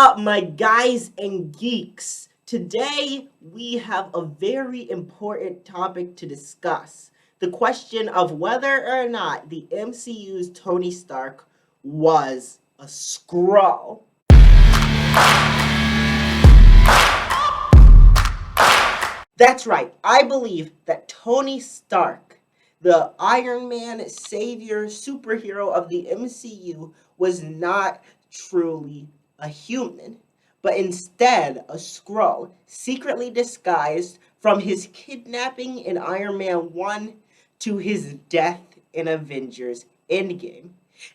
up, my guys and geeks? Today, we have a very important topic to discuss. The question of whether or not the MCU's Tony Stark was a Skrull. That's right, I believe that Tony Stark, the Iron Man savior superhero of the MCU, was not truly a human, but instead a Skrull, secretly disguised from his kidnapping in Iron Man 1 to his death in Avengers Endgame.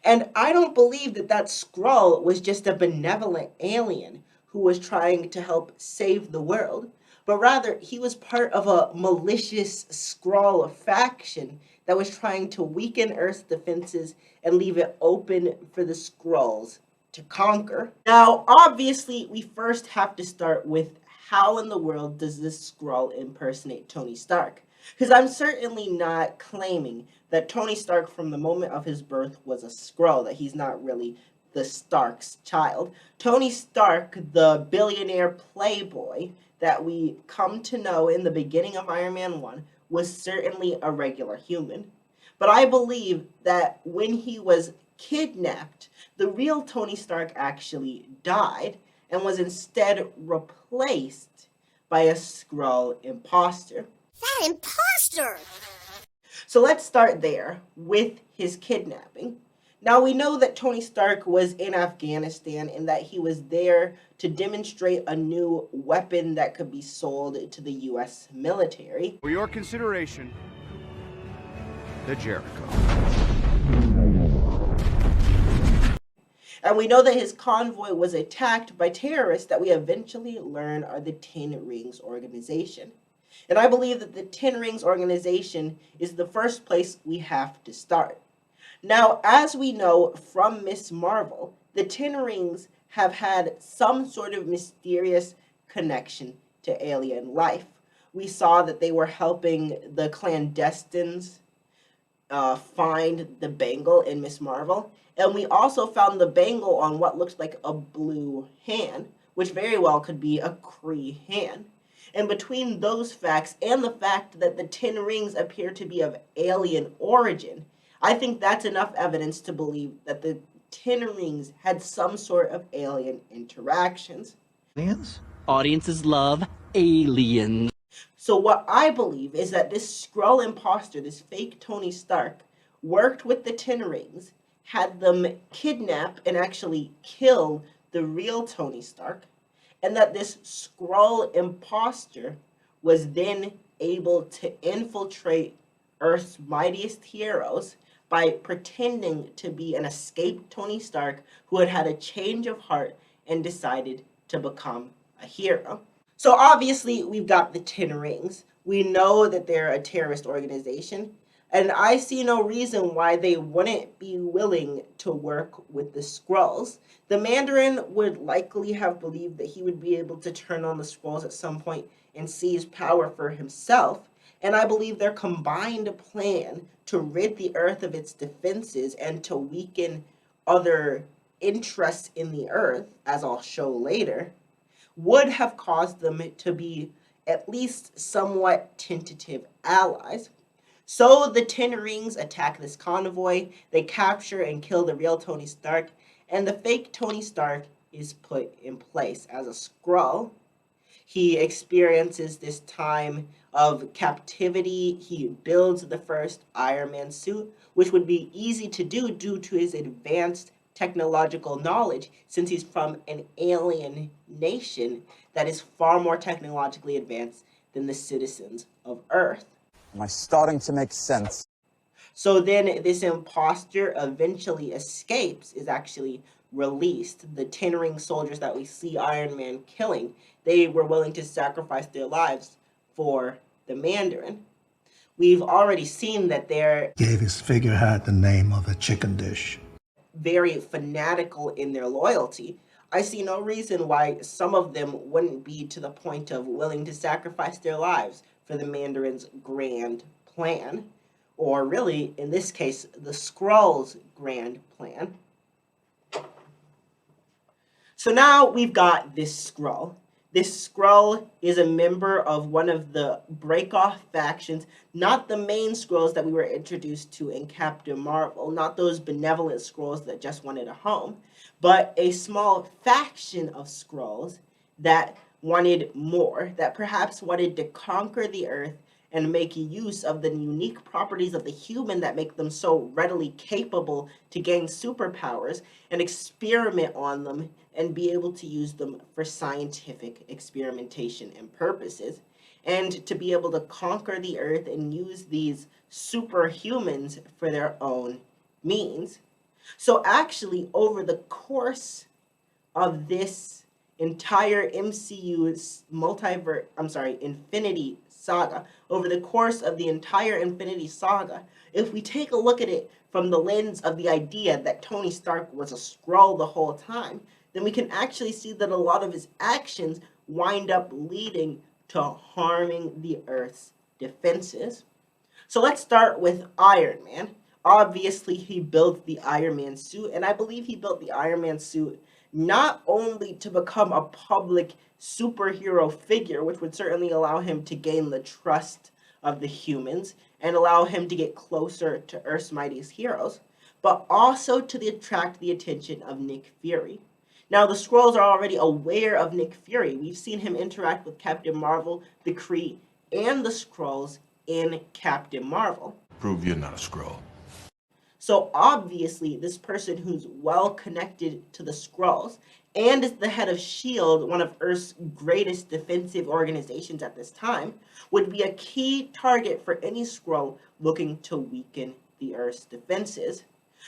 And I don't believe that that Skrull was just a benevolent alien who was trying to help save the world, but rather he was part of a malicious Skrull faction that was trying to weaken Earth's defenses and leave it open for the Skrulls to conquer. Now, obviously, we first have to start with how in the world does this Skrull impersonate Tony Stark? Because I'm certainly not claiming that Tony Stark from the moment of his birth was a Skrull, that he's not really the Stark's child. Tony Stark, the billionaire playboy that we come to know in the beginning of Iron Man 1, was certainly a regular human. But I believe that when he was kidnapped, the real Tony Stark actually died and was instead replaced by a Skrull imposter. That imposter! So let's start there with his kidnapping. Now, we know that Tony Stark was in Afghanistan and that he was there to demonstrate a new weapon that could be sold to the US military. For your consideration, the Jericho. And we know that his convoy was attacked by terrorists that we eventually learn are the Ten Rings organization. And I believe that the Ten Rings organization is the first place we have to start. Now, as we know from Ms. Marvel, the Ten Rings have had some sort of mysterious connection to alien life. We saw that they were helping the clandestines find the bangle in Ms. Marvel, and we also found the bangle on what looks like a blue hand, which very well could be a Kree hand. And between those facts and the fact that the Ten Rings appear to be of alien origin, I think that's enough evidence to believe that the Ten Rings had some sort of alien interactions. Aliens? Audiences love aliens. So what I believe is that this Skrull imposter, this fake Tony Stark, worked with the Ten Rings, had them kidnap and actually kill the real Tony Stark, and that this Skrull imposter was then able to infiltrate Earth's mightiest heroes by pretending to be an escaped Tony Stark who had had a change of heart and decided to become a hero. So obviously, we've got the Ten Rings. We know that they're a terrorist organization, and I see no reason why they wouldn't be willing to work with the Skrulls. The Mandarin would likely have believed that he would be able to turn on the Skrulls at some point and seize power for himself, and I believe their combined plan to rid the Earth of its defenses and to weaken other interests in the Earth, as I'll show later, would have caused them to be at least somewhat tentative allies. So the Ten Rings attack this convoy, they capture and kill the real Tony Stark, and the fake Tony Stark is put in place as a Skrull. He experiences this time of captivity. He builds the first Iron Man suit, which would be easy to do due to his advanced technological knowledge, since he's from an alien nation that is far more technologically advanced than the citizens of Earth. Am I starting to make sense? So then this imposter eventually escapes, is actually released. The Ten Ring soldiers that we see Iron Man killing, they were willing to sacrifice their lives for the Mandarin. We've already seen that they're Gave his figurehead the name of a chicken dish. very fanatical in their loyalty. I see no reason why some of them wouldn't be to the point of willing to sacrifice their lives for the Mandarin's grand plan, or really, in this case, the Skrull's grand plan. So now we've got this Skrull. This Skrull is a member of one of the break-off factions, not the main Skrulls that we were introduced to in Captain Marvel, not those benevolent Skrulls that just wanted a home, but a small faction of Skrulls that wanted more, that perhaps wanted to conquer the Earth and make use of the unique properties of the human that make them so readily capable to gain superpowers and experiment on them and be able to use them for scientific experimentation and purposes, and to be able to conquer the Earth and use these superhumans for their own means. So actually, over the course of this entire MCU Infinity Saga, over the course of the entire Infinity Saga, if we take a look at it from the lens of the idea that Tony Stark was a Skrull the whole time, then we can actually see that a lot of his actions wind up leading to harming the Earth's defenses. So let's start with Iron Man. Obviously, he built the Iron Man suit, and I believe he built the Iron Man suit not only to become a public superhero figure, which would certainly allow him to gain the trust of the humans and allow him to get closer to Earth's mightiest heroes, but also to attract the attention of Nick Fury. Now, the Skrulls are already aware of Nick Fury. We've seen him interact with Captain Marvel, the Kree, and the Skrulls in Captain Marvel. Prove you're not a Skrull. So obviously, this person who's well connected to the Skrulls and is the head of S.H.I.E.L.D., one of Earth's greatest defensive organizations at this time, would be a key target for any Skrull looking to weaken the Earth's defenses.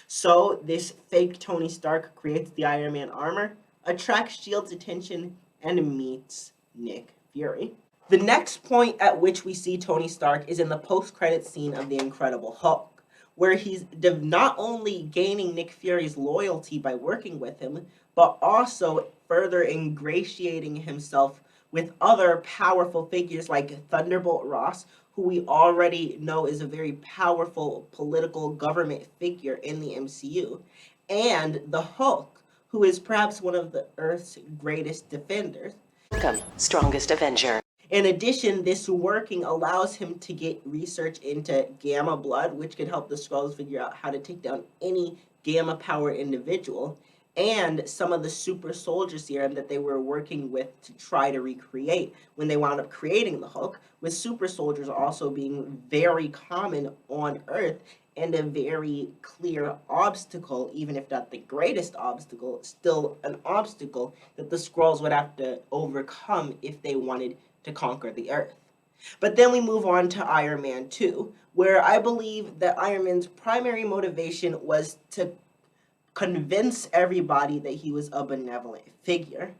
So this fake Tony Stark creates the Iron Man armor, attracts S.H.I.E.L.D's attention, and meets Nick Fury. The next point at which we see Tony Stark is in the post-credits scene of The Incredible Hulk, where he's not only gaining Nick Fury's loyalty by working with him, but also further ingratiating himself with other powerful figures like Thunderbolt Ross, who we already know is a very powerful political government figure in the MCU, and the Hulk, who is perhaps one of the Earth's greatest defenders. Welcome, strongest Avenger. In addition, this working allows him to get research into gamma blood, which could help the Skrulls figure out how to take down any gamma-powered individual, and some of the super soldier serum that they were working with to try to recreate when they wound up creating the Hulk, with super soldiers also being very common on Earth and a very clear obstacle, even if not the greatest obstacle, still an obstacle that the Skrulls would have to overcome if they wanted to conquer the Earth. But then we move on to Iron Man 2, where I believe that Iron Man's primary motivation was to convince everybody that he was a benevolent figure.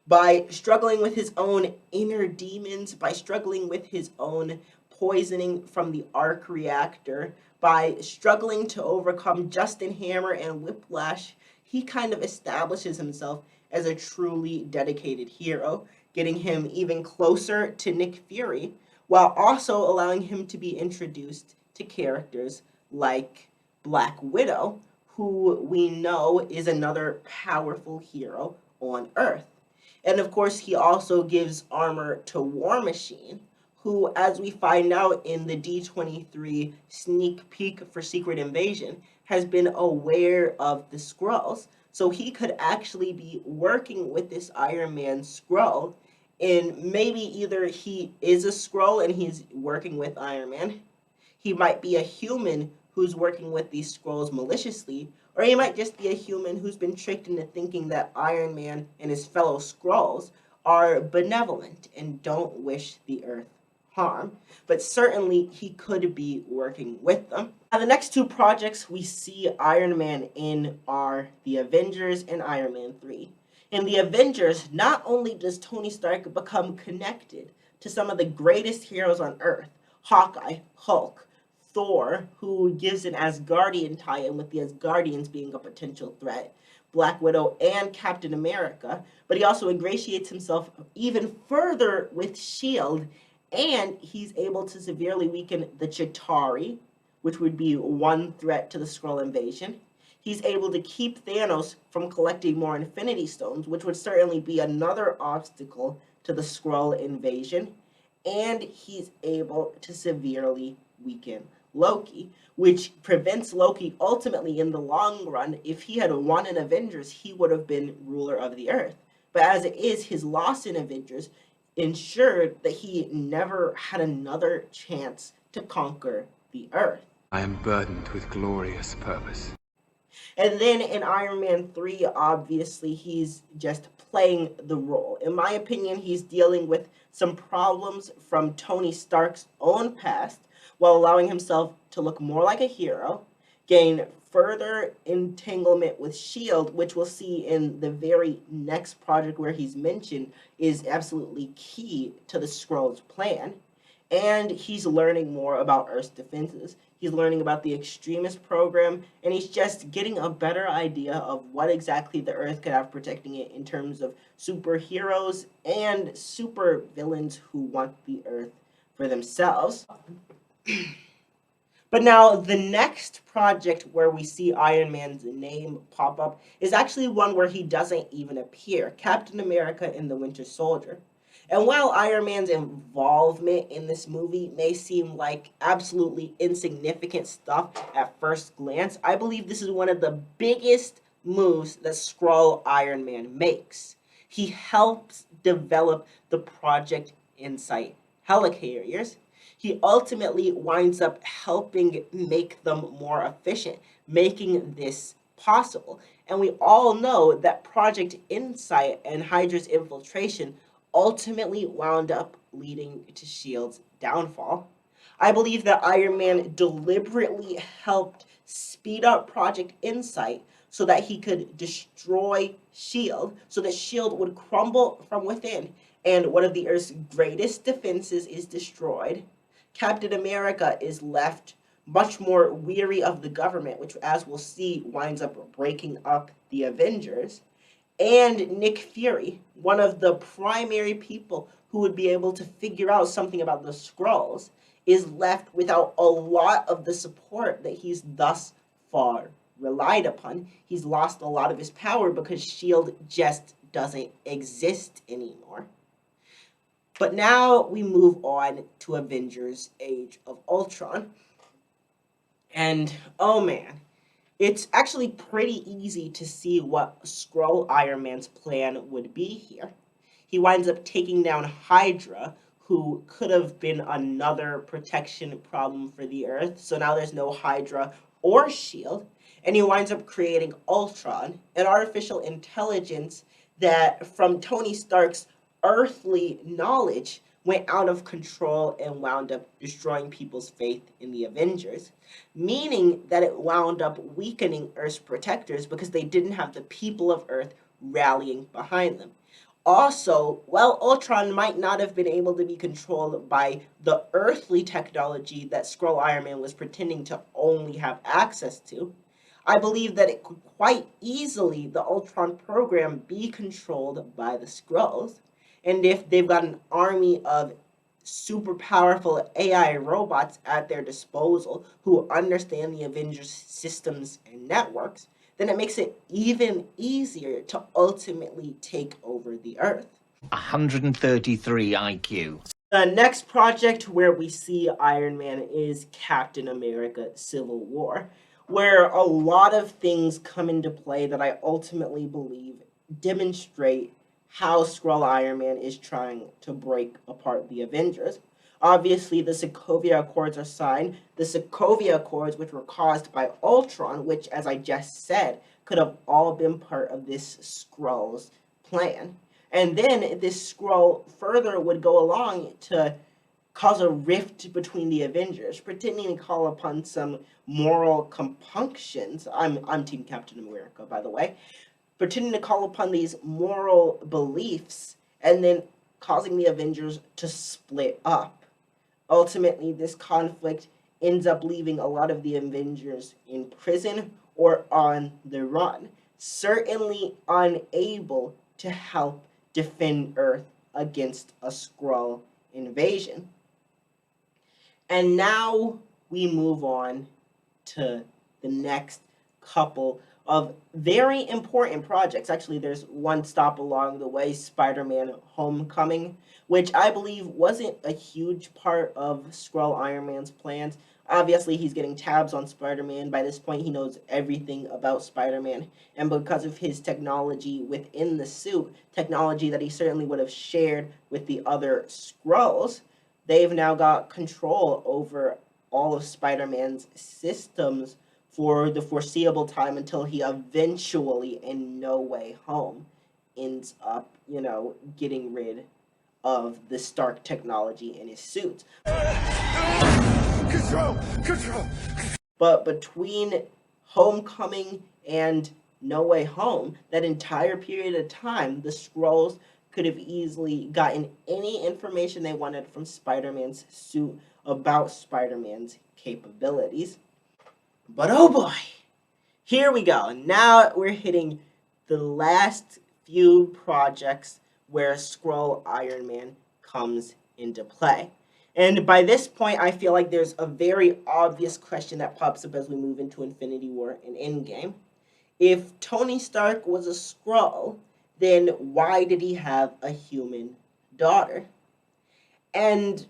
By struggling with his own inner demons, by struggling with his own poisoning from the arc reactor, by struggling to overcome Justin Hammer and Whiplash, he kind of establishes himself as a truly dedicated hero, getting him even closer to Nick Fury, while also allowing him to be introduced to characters like Black Widow, who we know is another powerful hero on Earth. And of course, he also gives armor to War Machine, who, as we find out in the D23 sneak peek for Secret Invasion, has been aware of the Skrulls. So he could actually be working with this Iron Man Skrull, and maybe either he is a Skrull and he's working with Iron Man, he might be a human who's working with these Skrulls maliciously, or he might just be a human who's been tricked into thinking that Iron Man and his fellow Skrulls are benevolent and don't wish the Earth harm. But certainly he could be working with them. Now, the next two projects we see Iron Man in are the Avengers and Iron Man 3. In the Avengers, not only does Tony Stark become connected to some of the greatest heroes on Earth, Hawkeye, Hulk, Thor, who gives an Asgardian tie-in with the Asgardians being a potential threat, Black Widow, and Captain America, but he also ingratiates himself even further with S.H.I.E.L.D., and he's able to severely weaken the Chitauri, which would be one threat to the Skrull invasion. He's able to keep Thanos from collecting more Infinity Stones, which would certainly be another obstacle to the Skrull invasion. And he's able to severely weaken Loki, which prevents Loki ultimately in the long run. If he had won in Avengers, he would have been ruler of the Earth. But as it is, his loss in Avengers ensured that he never had another chance to conquer the Earth. I am burdened with glorious purpose. And then in Iron Man 3, obviously, he's just playing the role. In my opinion, he's dealing with some problems from Tony Stark's own past while allowing himself to look more like a hero, gain further entanglement with S.H.I.E.L.D., which we'll see in the very next project where he's mentioned is absolutely key to the Skrull's plan. And he's learning more about Earth's defenses. He's learning about the extremist program, and he's just getting a better idea of what exactly the Earth could have protecting it in terms of superheroes and super villains who want the Earth for themselves. But now the next project where we see Iron Man's name pop up is actually one where he doesn't even appear, Captain America and the Winter Soldier. And while Iron Man's involvement in this movie may seem like absolutely insignificant stuff at first glance, I believe this is one of the biggest moves that Skrull Iron Man makes. He helps develop the Project Insight helicarriers. He ultimately winds up helping make them more efficient, making this possible. And we all know that Project Insight and Hydra's infiltration ultimately wound up leading to S.H.I.E.L.D's downfall. I believe that Iron Man deliberately helped speed up Project Insight so that he could destroy S.H.I.E.L.D., so that S.H.I.E.L.D. would crumble from within, and one of the Earth's greatest defenses is destroyed. Captain America is left much more weary of the government, which, as we'll see, winds up breaking up the Avengers. And Nick Fury, one of the primary people who would be able to figure out something about the Skrulls, is left without a lot of the support that he's thus far relied upon. He's lost a lot of his power because S.H.I.E.L.D. just doesn't exist anymore. But now we move on to Avengers Age of Ultron. And, oh man, it's actually pretty easy to see what Skrull Iron Man's plan would be here. He winds up taking down Hydra, who could have been another protection problem for the Earth. So now there's no Hydra or S.H.I.E.L.D. And he winds up creating Ultron, an artificial intelligence that, from Tony Stark's earthly knowledge, went out of control and wound up destroying people's faith in the Avengers, meaning that it wound up weakening Earth's protectors because they didn't have the people of Earth rallying behind them. Also, while Ultron might not have been able to be controlled by the earthly technology that Skrull Iron Man was pretending to only have access to, I believe that it could quite easily, the Ultron program, be controlled by the Skrulls. And if they've got an army of super powerful AI robots at their disposal who understand the Avengers systems and networks, then it makes it even easier to ultimately take over the Earth. 133 IQ. The next project where we see Iron Man is Captain America Civil War, where a lot of things come into play that I ultimately believe demonstrate how Skrull Iron Man is trying to break apart the Avengers. Obviously, the Sokovia Accords are signed. The Sokovia Accords, which were caused by Ultron, which, as I just said, could have all been part of this Skrull's plan. And then this Skrull further would go along to cause a rift between the Avengers, pretending to call upon some moral compunctions. I'm Team Captain America, by the way. Pretending to call upon these moral beliefs and then causing the Avengers to split up. Ultimately, this conflict ends up leaving a lot of the Avengers in prison or on the run, certainly unable to help defend Earth against a Skrull invasion. And now we move on to the next couple of very important projects. Actually, there's one stop along the way, Spider-Man Homecoming, which I believe wasn't a huge part of Skrull Iron Man's plans. Obviously, he's getting tabs on Spider-Man. By this point, he knows everything about Spider-Man. And because of his technology within the suit, technology that he certainly would have shared with the other Skrulls, they've now got control over all of Spider-Man's systems for the foreseeable time until he eventually, in No Way Home, ends up, getting rid of the Stark technology in his suit. Control! But between Homecoming and No Way Home, that entire period of time, the Skrulls could have easily gotten any information they wanted from Spider-Man's suit about Spider-Man's capabilities. But oh boy, here we go. Now we're hitting the last few projects where Skrull Iron Man comes into play. And by this point, I feel like there's a very obvious question that pops up as we move into Infinity War and Endgame. If Tony Stark was a Skrull, then why did he have a human daughter? And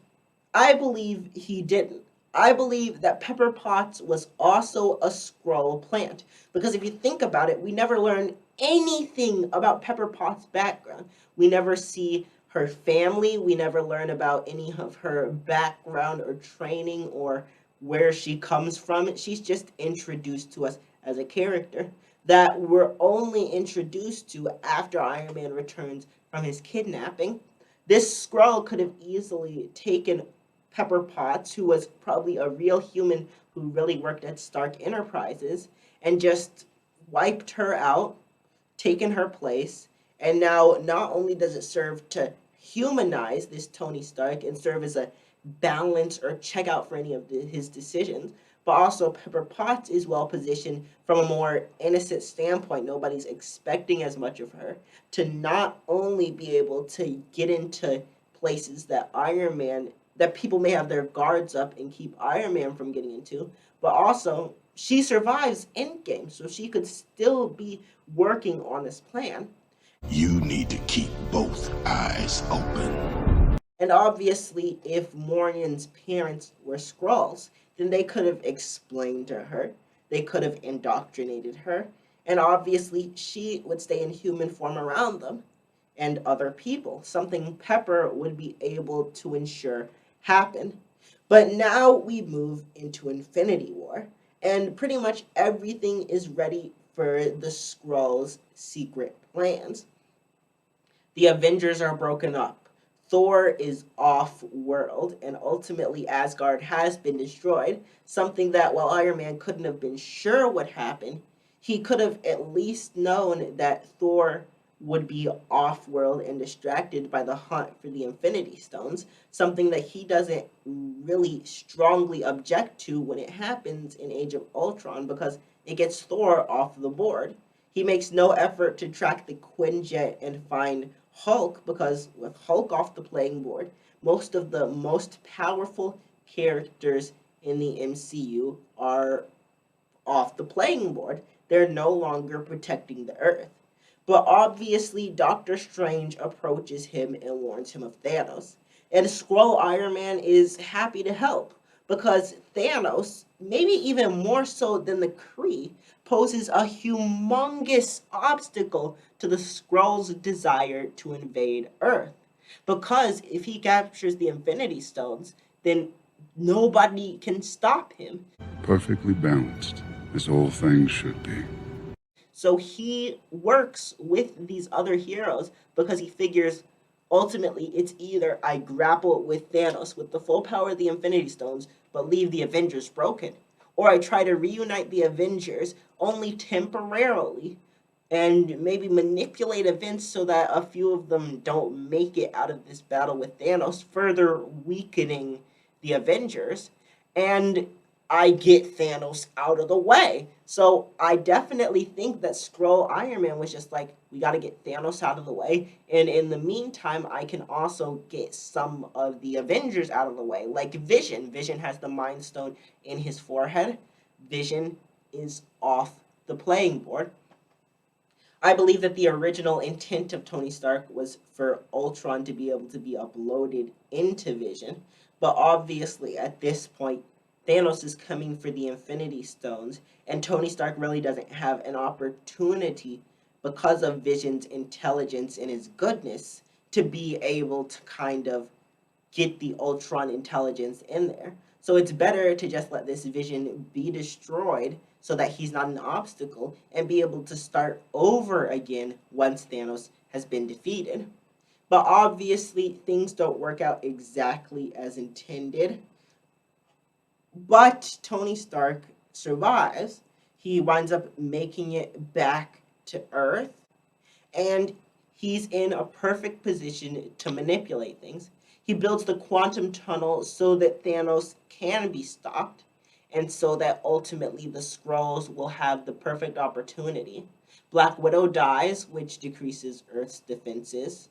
I believe he didn't. I believe that Pepper Potts was also a Skrull plant. Because if you think about it, we never learn anything about Pepper Potts' background. We never see her family. We never learn about any of her background or training or where she comes from. She's just introduced to us as a character that we're only introduced to after Iron Man returns from his kidnapping. This Skrull could have easily taken Pepper Potts, who was probably a real human who really worked at Stark Enterprises, and just wiped her out, taken her place, and now not only does it serve to humanize this Tony Stark and serve as a balance or checkout for any of his decisions, but also Pepper Potts is well positioned from a more innocent standpoint. Nobody's expecting as much of her to not only be able to get into places that people may have their guards up and keep Iron Man from getting into, but also she survives Endgame, so she could still be working on this plan. You need to keep both eyes open. And obviously, if Morgan's parents were Skrulls, then they could have explained to her, they could have indoctrinated her, and obviously she would stay in human form around them and other people, something Pepper would be able to ensure happen. But now we move into Infinity War, and pretty much everything is ready for the Skrulls' secret plans. The Avengers are broken up. Thor is off-world, and ultimately Asgard has been destroyed, something that while Iron Man couldn't have been sure would happen, he could have at least known that Thor would be off-world and distracted by the hunt for the Infinity Stones, something that he doesn't really strongly object to when it happens in Age of Ultron because it gets Thor off the board. He makes no effort to track the Quinjet and find Hulk because with Hulk off the playing board, most of the most powerful characters in the MCU are off the playing board. They're no longer protecting the Earth. But obviously, Doctor Strange approaches him and warns him of Thanos. And Skrull Iron Man is happy to help because Thanos, maybe even more so than the Kree, poses a humongous obstacle to the Skrulls' desire to invade Earth. Because if he captures the Infinity Stones, then nobody can stop him. Perfectly balanced, as all things should be. So he works with these other heroes because he figures ultimately it's either I grapple with Thanos with the full power of the Infinity Stones but leave the Avengers broken, or I try to reunite the Avengers only temporarily and maybe manipulate events so that a few of them don't make it out of this battle with Thanos, further weakening the Avengers, and I get Thanos out of the way. So I definitely think that Skrull Iron Man was just like, we got to get Thanos out of the way. And in the meantime, I can also get some of the Avengers out of the way. Like Vision. Vision has the Mind Stone in his forehead. Vision is off the the playing board. I believe that the original intent of Tony Stark was for Ultron to be able to be uploaded into Vision, but obviously at this point, Thanos is coming for the Infinity Stones, and Tony Stark really doesn't have an opportunity because of Vision's intelligence and his goodness to be able to kind of get the Ultron intelligence in there. So it's better to just let this Vision be destroyed so that he's not an obstacle and be able to start over again once Thanos has been defeated. But obviously, things don't work out exactly as intended. But Tony Stark survives. He winds up making it back to Earth, and he's in a perfect position to manipulate things. He builds the quantum tunnel so that Thanos can be stopped, and so that ultimately the Skrulls will have the perfect opportunity. Black Widow dies, which decreases Earth's defenses.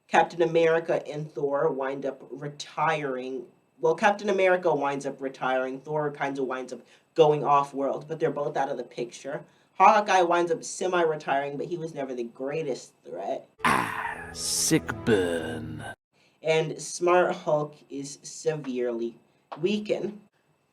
Captain America and Thor wind up retiring. Well, Captain America winds up retiring. Thor kind of winds up going off-world, but they're both out of the picture. Hawkeye winds up semi-retiring, but he was never the greatest threat. Sick burn. And Smart Hulk is severely weakened.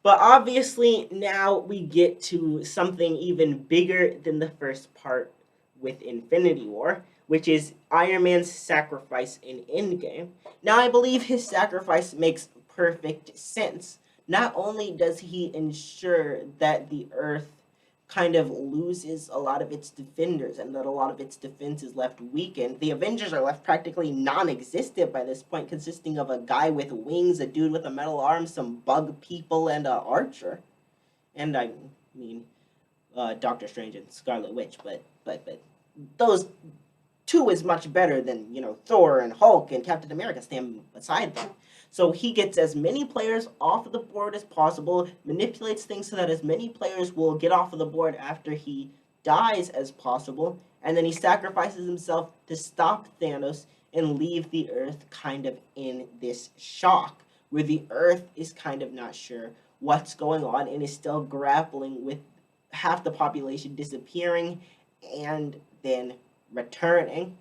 But obviously, now we get to something even bigger than the first part with Infinity War, which is Iron Man's sacrifice in Endgame. Now, I believe his sacrifice makes perfect sense. Not only does he ensure that the Earth kind of loses a lot of its defenders and that a lot of its defense is left weakened. The Avengers are left practically non-existent by this point, consisting of a guy with wings, a dude with a metal arm, some bug people, and an archer. And I mean, Doctor Strange and Scarlet Witch, but those two is much better than, Thor and Hulk and Captain America stand beside them. So he gets as many players off of the board as possible, manipulates things so that as many players will get off of the board after he dies as possible, and then he sacrifices himself to stop Thanos and leave the Earth kind of in this shock, where the Earth is kind of not sure what's going on and is still grappling with half the population disappearing and then returning.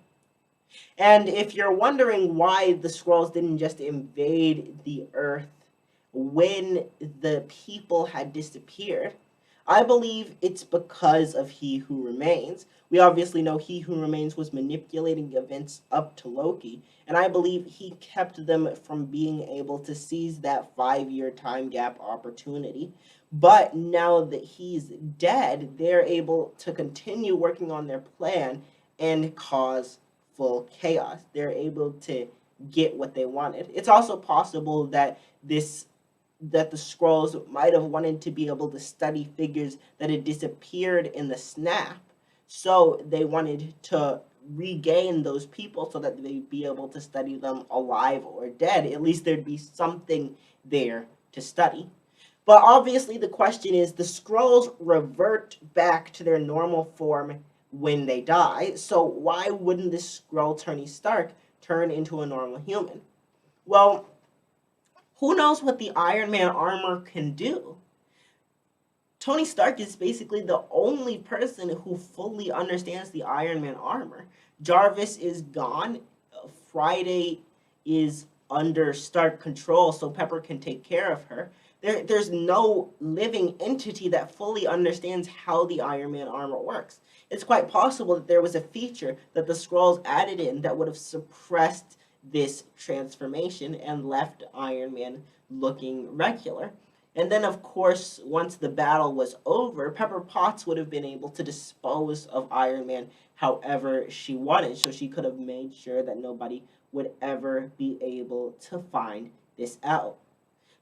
And if you're wondering why the Skrulls didn't just invade the Earth when the people had disappeared, I believe it's because of He Who Remains. We obviously know He Who Remains was manipulating events up to Loki, and I believe he kept them from being able to seize that 5-year time gap opportunity. But now that he's dead, they're able to continue working on their plan and cause full chaos. They're able to get what they wanted. It's also possible that the Skrulls might have wanted to be able to study figures that had disappeared in the snap. So they wanted to regain those people so that they'd be able to study them alive or dead. At least there'd be something there to study. But obviously the question is, the Skrulls revert back to their normal form when they die, so why wouldn't this Skrull Tony Stark turn into a normal human? Well, who knows what the Iron Man armor can do? Tony Stark is basically the only person who fully understands the Iron Man armor. Jarvis is gone. Friday is under Stark control, so Pepper can take care of her. There's no living entity that fully understands how the Iron Man armor works. It's quite possible that there was a feature that the Skrulls added in that would have suppressed this transformation and left Iron Man looking regular. And then, of course, once the battle was over, Pepper Potts would have been able to dispose of Iron Man however she wanted, so she could have made sure that nobody would ever be able to find this out.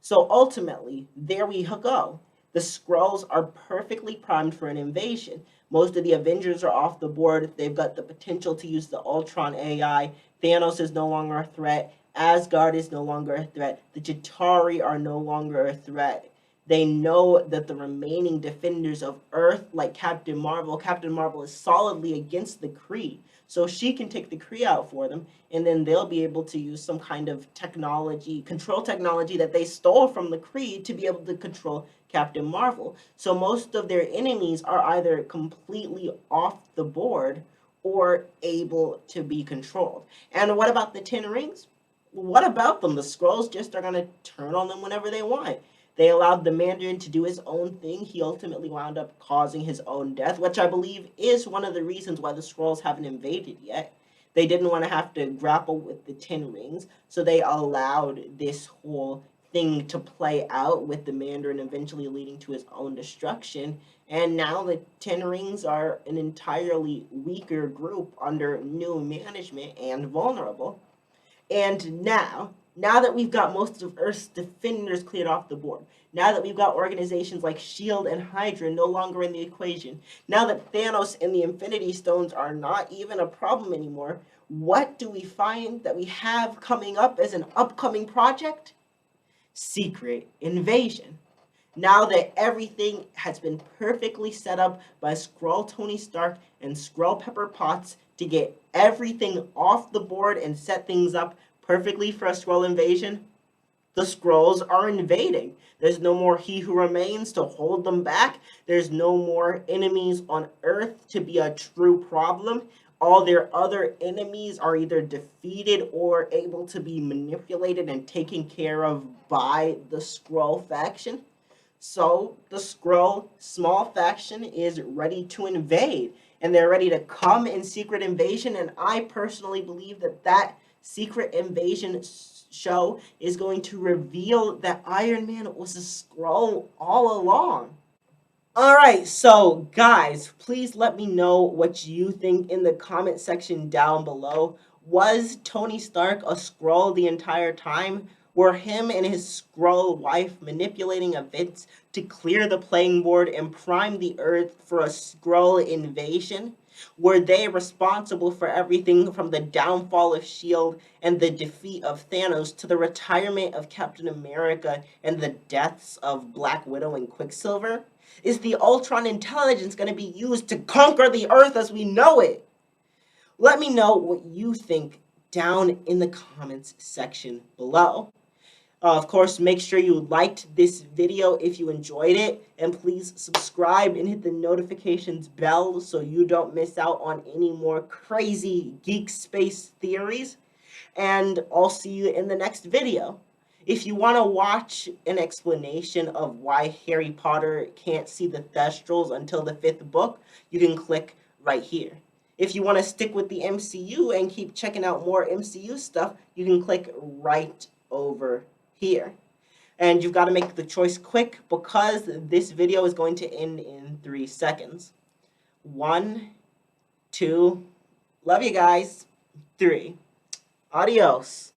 So ultimately, there we go. The Skrulls are perfectly primed for an invasion. Most of the Avengers are off the board. They've got the potential to use the Ultron AI. Thanos is no longer a threat. Asgard is no longer a threat. The Chitauri are no longer a threat. They know that the remaining defenders of Earth, like Captain Marvel is solidly against the Kree. So she can take the Kree out for them, and then they'll be able to use some kind of technology, control technology that they stole from the Kree to be able to control Captain Marvel. So most of their enemies are either completely off the board or able to be controlled. And what about the Ten Rings? What about them? The Skrulls just are going to turn on them whenever they want. They allowed the Mandarin to do his own thing. He ultimately wound up causing his own death, which I believe is one of the reasons why the Skrulls haven't invaded yet. They didn't want to have to grapple with the Ten Rings, so they allowed this whole thing to play out with the Mandarin eventually leading to his own destruction. And now the Ten Rings are an entirely weaker group under new management and vulnerable. And now that we've got most of Earth's defenders cleared off the board, now that we've got organizations like S.H.I.E.L.D. and Hydra no longer in the equation, now that Thanos and the Infinity Stones are not even a problem anymore, what do we find that we have coming up as an upcoming project? Secret Invasion. Now that everything has been perfectly set up by Skrull Tony Stark and Skrull Pepper Potts to get everything off the board and set things up perfectly for a Skrull invasion, the Skrulls are invading. There's no more He Who Remains to hold them back. There's no more enemies on Earth to be a true problem. All their other enemies are either defeated or able to be manipulated and taken care of by the Skrull faction. So the Skrull small faction is ready to invade, and they're ready to come in Secret Invasion, and I personally believe that that Secret Invasion show is going to reveal that Iron Man was a Skrull all along. Alright, so guys, please let me know what you think in the comment section down below. Was Tony Stark a Skrull the entire time? Were him and his Skrull wife manipulating events to clear the playing board and prime the Earth for a Skrull invasion? Were they responsible for everything from the downfall of S.H.I.E.L.D. and the defeat of Thanos to the retirement of Captain America and the deaths of Black Widow and Quicksilver? Is the Ultron intelligence going to be used to conquer the Earth as we know it? Let me know what you think down in the comments section below. Of course, make sure you liked this video if you enjoyed it, and please subscribe and hit the notifications bell so you don't miss out on any more crazy geek space theories. And I'll see you in the next video. If you want to watch an explanation of why Harry Potter can't see the Thestrals until the 5th book, you can click right here. If you want to stick with the MCU and keep checking out more MCU stuff, you can click right over here. And you've got to make the choice quick because this video is going to end in 3 seconds. 1, 2, love you guys, 3. Adios.